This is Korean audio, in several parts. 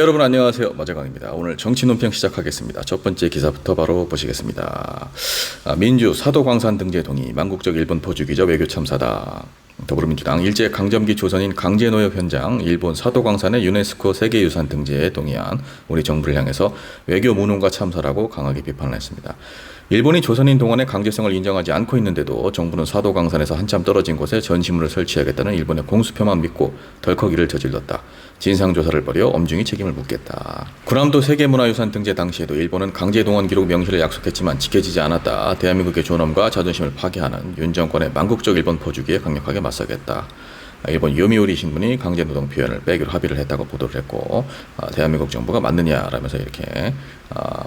여러분 안녕하세요. 마재광입니다. 오늘 정치 논평 시작하겠습니다. 첫 번째 기사부터 바로 보시겠습니다. 민주 사도광산 등재 동의, 망국적 일본 포주기자 외교 참사다. 더불어민주당 일제강점기 조선인 강제노역 현장 일본 사도광산의 유네스코 세계유산 등재에 동의한 우리 정부를 향해서 외교 무능과 참사라고 강하게 비판을 했습니다. 일본이 조선인 동원의 강제성을 인정하지 않고 있는데도 정부는 사도광산에서 한참 떨어진 곳에 전시물을 설치하겠다는 일본의 공수표만 믿고 덜컥이를 저질렀다. 진상조사를 벌여 엄중히 책임을 묻겠다. 구남도 세계문화유산 등재 당시에도 일본은 강제동원 기록 명시를 약속했지만 지켜지지 않았다. 대한민국의 존엄과 자존심을 파괴하는 윤 정권의 망국적 일본 포주기에 강력하게 맞서겠다. 일본 요미우리 신문이 강제노동 표현을 빼기로 합의를 했다고 보도를 했고, 대한민국 정부가 맞느냐라면서 이렇게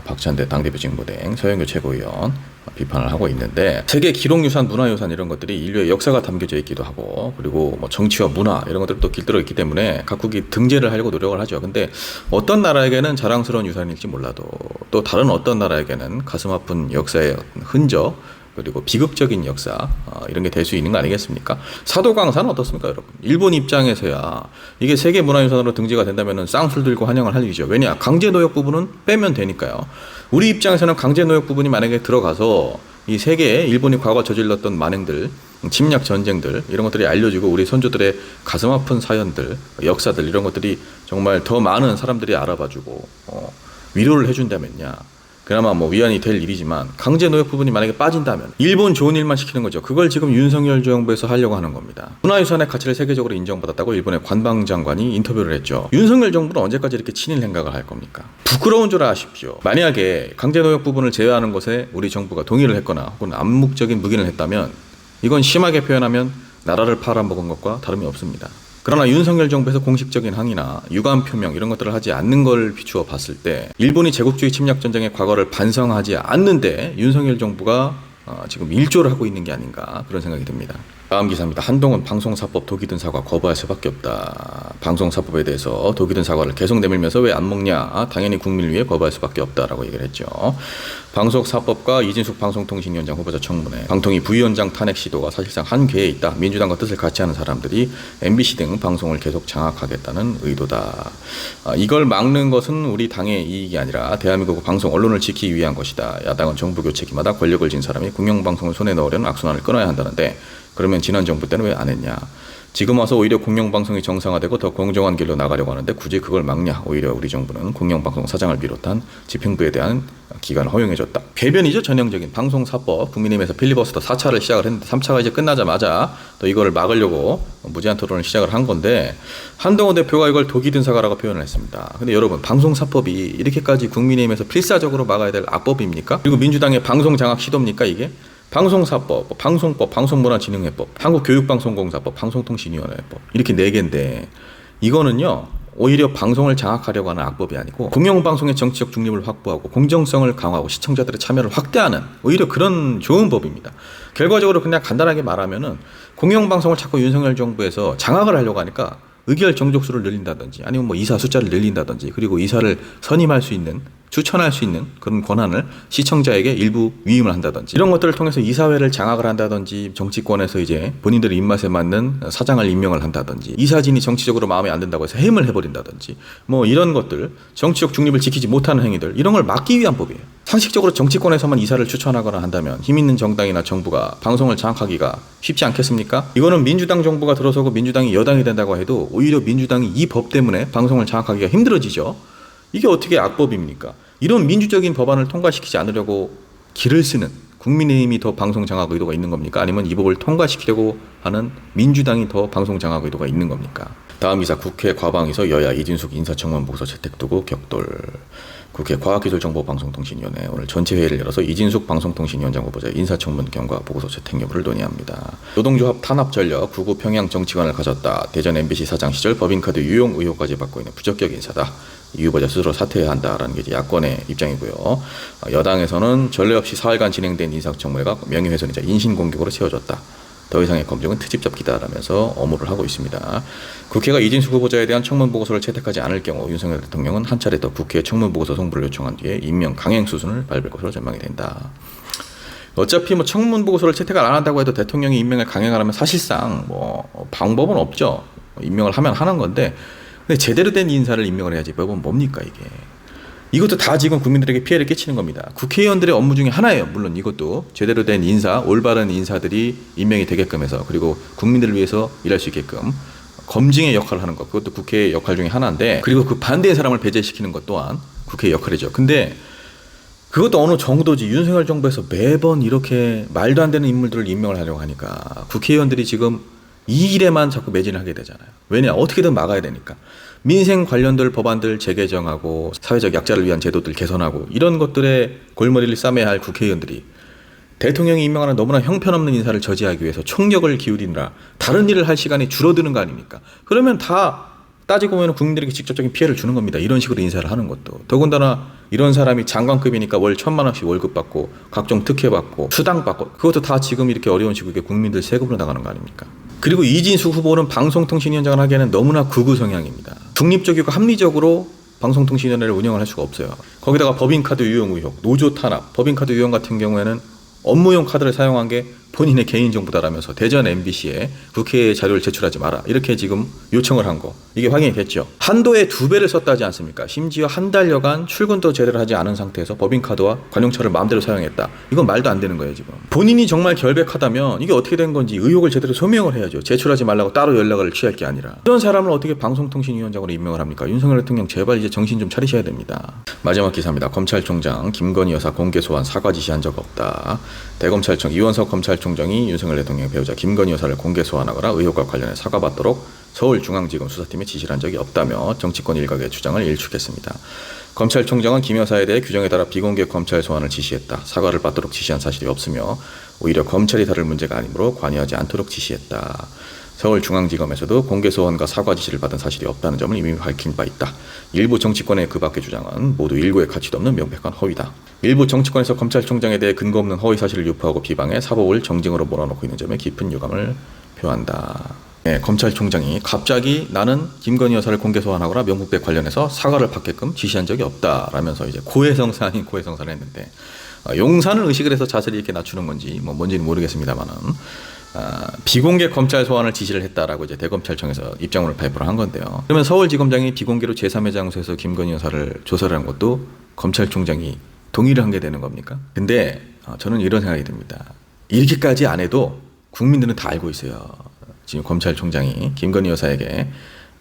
박찬대 당대표 직무대행 서영교 최고위원 비판을 하고 있는데, 세계 기록유산, 문화유산 이런 것들이 인류의 역사가 담겨져 있기도 하고, 그리고 뭐 정치와 문화 이런 것들도 길들어 있기 때문에 각국이 등재를 하려고 노력을 하죠. 근데 어떤 나라에게는 자랑스러운 유산일지 몰라도 또 다른 어떤 나라에게는 가슴 아픈 역사의 흔적, 그리고 비극적인 역사 이런 게 될 수 있는 거 아니겠습니까? 사도광산 어떻습니까, 여러분? 일본 입장에서야 이게 세계문화유산으로 등재가 된다면은 쌍술 들고 환영을 할 일이죠. 왜냐? 강제노역 부분은 빼면 되니까요. 우리 입장에서는 강제노역 부분이 만약에 들어가서 이 세계에 일본이 과거 저질렀던 만행들, 침략 전쟁들 이런 것들이 알려지고 우리 선조들의 가슴 아픈 사연들, 역사들 이런 것들이 정말 더 많은 사람들이 알아봐주고 위로를 해준다면야. 그나마 뭐 위안이 될 일이지만 강제노역 부분이 만약에 빠진다면 일본 좋은 일만 시키는 거죠. 그걸 지금 윤석열 정부에서 하려고 하는 겁니다. 문화유산의 가치를 세계적으로 인정받았다고 일본의 관방장관이 인터뷰를 했죠. 윤석열 정부는 언제까지 이렇게 친일 행각을 할 겁니까? 부끄러운 줄 아십시오. 만약에 강제노역 부분을 제외하는 것에 우리 정부가 동의를 했거나 혹은 암묵적인 묵인을 했다면 이건 심하게 표현하면 나라를 팔아먹은 것과 다름이 없습니다. 그러나 윤석열 정부에서 공식적인 항의나 유감 표명 이런 것들을 하지 않는 걸 비추어 봤을 때 일본이 제국주의 침략 전쟁의 과거를 반성하지 않는데 윤석열 정부가 지금 일조를 하고 있는 게 아닌가 그런 생각이 듭니다. 다음 기사입니다. 한동훈 방송사법 독이 든 사과 거부할 수밖에 없다. 방송사법에 대해서 독이 든 사과를 계속 내밀면서 왜 안 먹냐? 당연히 국민을 위해 거부할 수밖에 없다라고 얘기를 했죠. 방송사법과 이진숙 방송통신위원장 후보자 청문회, 방통위 부위원장 탄핵 시도가 사실상 한 궤에 있다. 민주당과 뜻을 같이 하는 사람들이 MBC 등 방송을 계속 장악하겠다는 의도다. 이걸 막는 것은 우리 당의 이익이 아니라 대한민국 방송 언론을 지키기 위한 것이다. 야당은 정부 교체기마다 권력을 쥔 사람이 공영방송을 손에 넣으려는 악순환을 끊어야 한다는데 그러면 지난 정부 때는 왜 안 했냐? 지금 와서 오히려 공영방송이 정상화되고 더 공정한 길로 나가려고 하는데 굳이 그걸 막냐? 오히려 우리 정부는 공영방송 사장을 비롯한 집행부에 대한 기간을 허용해줬다. 배변이죠, 전형적인. 방송사법, 국민의힘에서 필리버스터 4차를 시작을 했는데 3차가 이제 끝나자마자 또 이거를 막으려고 무제한 토론을 시작을 한 건데 한동훈 대표가 이걸 독이 든 사과라고 표현을 했습니다. 근데 여러분, 방송사법이 이렇게까지 국민의힘에서 필사적으로 막아야 될 악법입니까? 그리고 민주당의 방송장악 시도입니까, 이게? 방송사법, 방송법, 방송문화진흥회법, 한국교육방송공사법, 방송통신위원회법 이렇게 4개인데 이거는요 오히려 방송을 장악하려고 하는 악법이 아니고 공영방송의 정치적 중립을 확보하고 공정성을 강화하고 시청자들의 참여를 확대하는 오히려 그런 좋은 법입니다. 결과적으로 그냥 간단하게 말하면은 공영방송을 자꾸 윤석열 정부에서 장악을 하려고 하니까 의결 정족수를 늘린다든지 아니면 뭐 이사 숫자를 늘린다든지 그리고 이사를 선임할 수 있는 추천할 수 있는 그런 권한을 시청자에게 일부 위임을 한다든지 이런 것들을 통해서 이사회를 장악을 한다든지 정치권에서 이제 본인들의 입맛에 맞는 사장을 임명을 한다든지 이사진이 정치적으로 마음에 안 든다고 해서 해임을 해버린다든지 뭐 이런 것들 정치적 중립을 지키지 못하는 행위들 이런 걸 막기 위한 법이에요. 상식적으로 정치권에서만 이사를 추천하거나 한다면 힘 있는 정당이나 정부가 방송을 장악하기가 쉽지 않겠습니까? 이거는 민주당 정부가 들어서고 민주당이 여당이 된다고 해도 오히려 민주당이 이 법 때문에 방송을 장악하기가 힘들어지죠. 이게 어떻게 악법입니까? 이런 민주적인 법안을 통과시키지 않으려고 길을 쓰는 국민의힘이 더 방송 장악 의도가 있는 겁니까? 아니면 이 법을 통과시키려고 하는 민주당이 더 방송 장악 의도가 있는 겁니까? 다음 기사, 국회 과방위서 여야 이진숙 인사청문 보고서 채택 두고 격돌. 국회 과학기술정보방송통신위원회 오늘 전체 회의를 열어서 이진숙 방송통신위원장 후보자 인사청문 경과 보고서 채택 여부를 논의합니다. 노동조합 탄압 전력, 구구 평양 정치관을 가졌다. 대전 MBC 사장 시절 법인카드 유용 의혹까지 받고 있는 부적격 인사다. 이 후보자 스스로 사퇴해야 한다라는 게 이제 야권의 입장이고요. 여당에서는 전례 없이 사흘간 진행된 인사청문회가 명예훼손이자 인신공격으로 채워졌다. 더 이상의 검증은 트집잡기다라면서 엄호를 하고 있습니다. 국회가 이진숙 후보자에 대한 청문 보고서를 채택하지 않을 경우 윤석열 대통령은 한 차례 더 국회에 청문 보고서 송부를 요청한 뒤에 임명 강행 수순을 밟을 것으로 전망이 된다. 어차피 뭐 청문 보고서를 채택을 안 한다고 해도 대통령이 임명을 강행하려면 사실상 뭐 방법은 없죠. 임명을 하면 하는 건데 근데 제대로 된 인사를 임명을 해야지 법은 뭡니까 이게. 이것도 다 지금 국민들에게 피해를 끼치는 겁니다. 국회의원들의 업무 중에 하나예요. 물론 이것도 제대로 된 인사, 올바른 인사들이 임명이 되게끔 해서, 그리고 국민들을 위해서 일할 수 있게끔 검증의 역할을 하는 것, 그것도 국회의 역할 중에 하나인데, 그리고 그 반대의 사람을 배제시키는 것 또한 국회의 역할이죠. 근데 그것도 어느 정도지. 윤석열 정부에서 매번 이렇게 말도 안 되는 인물들을 임명을 하려고 하니까 국회의원들이 지금 이 일에만 자꾸 매진을 하게 되잖아요. 왜냐? 어떻게든 막아야 되니까. 민생 관련들 법안들 재개정하고 사회적 약자를 위한 제도들 개선하고 이런 것들에 골머리를 싸매야 할 국회의원들이 대통령이 임명하는 너무나 형편없는 인사를 저지하기 위해서 총력을 기울이느라 다른 일을 할 시간이 줄어드는 거 아닙니까? 그러면 다 따지고 보면 국민들에게 직접적인 피해를 주는 겁니다. 이런 식으로 인사를 하는 것도. 더군다나 이런 사람이 장관급이니까 월 1,000만 원씩 월급 받고 각종 특혜 받고 수당 받고, 그것도 다 지금 이렇게 어려운 시국에 국민들 세금으로 나가는 거 아닙니까? 그리고 이진수 후보는 방송통신위원장을 하기에는 너무나 극우 성향입니다. 중립적이고 합리적으로 방송통신위원회를 운영을 할 수가 없어요. 거기다가 법인카드 유용 의혹, 노조 탄압, 법인카드 유용 같은 경우에는 업무용 카드를 사용한 게 본인의 개인정보다라면서 대전 MBC에 국회에 자료를 제출하지 마라, 이렇게 지금 요청을 한 거, 이게 확인이 됐죠. 한도에 2배를 썼다지 않습니까? 심지어 한 달여간 출근도 제대로 하지 않은 상태에서 법인카드와 관용차를 마음대로 사용했다. 이건 말도 안 되는 거예요. 지금 본인이 정말 결백하다면 이게 어떻게 된 건지 의혹을 제대로 소명을 해야죠. 제출하지 말라고 따로 연락을 취할 게 아니라. 이런 사람을 어떻게 방송통신위원장으로 임명을 합니까? 윤석열 대통령 제발 이제 정신 좀 차리셔야 됩니다. 마지막 기사입니다. 검찰총장 김건희 여사 공개 소환 사과 지시한 적 없다. 대검찰청 이원석 검찰총장이 윤석열 대통령 배우자 김건희 여사를 공개 소환하거나 의혹과 관련해 사과받도록 서울중앙지검 수사팀에 지시를 한 적이 없다며 정치권 일각의 주장을 일축했습니다. 검찰총장은 김 여사에 대해 규정에 따라 비공개 검찰 소환을 지시했다. 사과를 받도록 지시한 사실이 없으며 오히려 검찰이 다룰 문제가 아니므로 관여하지 않도록 지시했다. 서울중앙지검에서도 공개 소환과 사과 지시를 받은 사실이 없다는 점을 이미 밝힌 바 있다. 일부 정치권의 그 밖의 주장은 모두 일고의 가치도 없는 명백한 허위다. 일부 정치권에서 검찰총장에 대해 근거 없는 허위 사실을 유포하고 비방해 사법을 정쟁으로 몰아넣고 있는 점에 깊은 유감을 표한다. 네, 검찰총장이 갑자기 나는 김건희 여사를 공개 소환하거나 명품백 관련해서 사과를 받게끔 지시한 적이 없다라면서 이제 고해성사 아닌 고해성사를 했는데, 용산을 의식을 해서 자세를 이렇게 낮추는 건지 뭔지는 모르겠습니다만은, 비공개 검찰 소환을 지시를 했다라고 이제 대검찰청에서 입장문을 발표를 한 건데요. 그러면 서울지검장이 비공개로 제3의 장소에서 김건희 여사를 조사를 한 것도 검찰총장이 동의를 한 게 되는 겁니까? 근데 저는 이런 생각이 듭니다. 이렇게까지 안 해도 국민들은 다 알고 있어요. 지금 검찰총장이 김건희 여사에게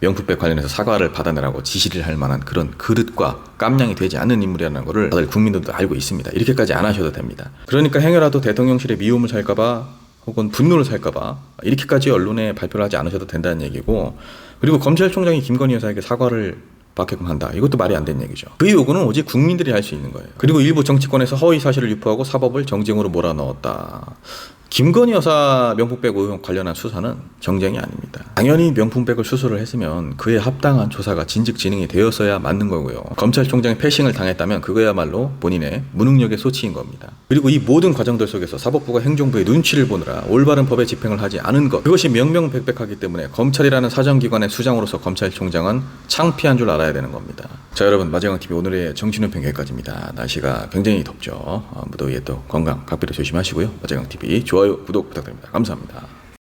명품백 관련해서 사과를 받아내라고 지시를 할 만한 그런 그릇과 깜냥이 되지 않는 인물이라는 것을 다들 국민들도 알고 있습니다. 이렇게까지 안 하셔도 됩니다. 그러니까 행여라도 대통령실에 미움을 살까봐 혹은 분노를 살까봐 이렇게까지 언론에 발표를 하지 않으셔도 된다는 얘기고, 그리고 검찰총장이 김건희 여사에게 사과를 받게끔 한다. 이것도 말이 안 되는 얘기죠. 그 요구는 오직 국민들이 할 수 있는 거예요. 그리고 일부 정치권에서 허위 사실을 유포하고 사법을 정쟁으로 몰아넣었다. 김건희 여사 명품백 의혹 관련한 수사는 정쟁이 아닙니다. 당연히 명품백을 수수를 했으면 그에 합당한 조사가 진즉 진행이 되었어야 맞는 거고요. 검찰총장이 패싱을 당했다면 그거야말로 본인의 무능력의 소치인 겁니다. 그리고 이 모든 과정들 속에서 사법부가 행정부의 눈치를 보느라 올바른 법의 집행을 하지 않은 것, 그것이 명명백백하기 때문에 검찰이라는 사정기관의 수장으로서 검찰총장은 창피한 줄 알아야 되는 겁니다. 자, 여러분, 마지막TV 오늘의 정치논평 여기까지입니다. 날씨가 굉장히 덥죠. 무더위에 또 건강 각별히 조심하시고요. 마지막TV 좋아요, 구독 부탁드립니다. 감사합니다.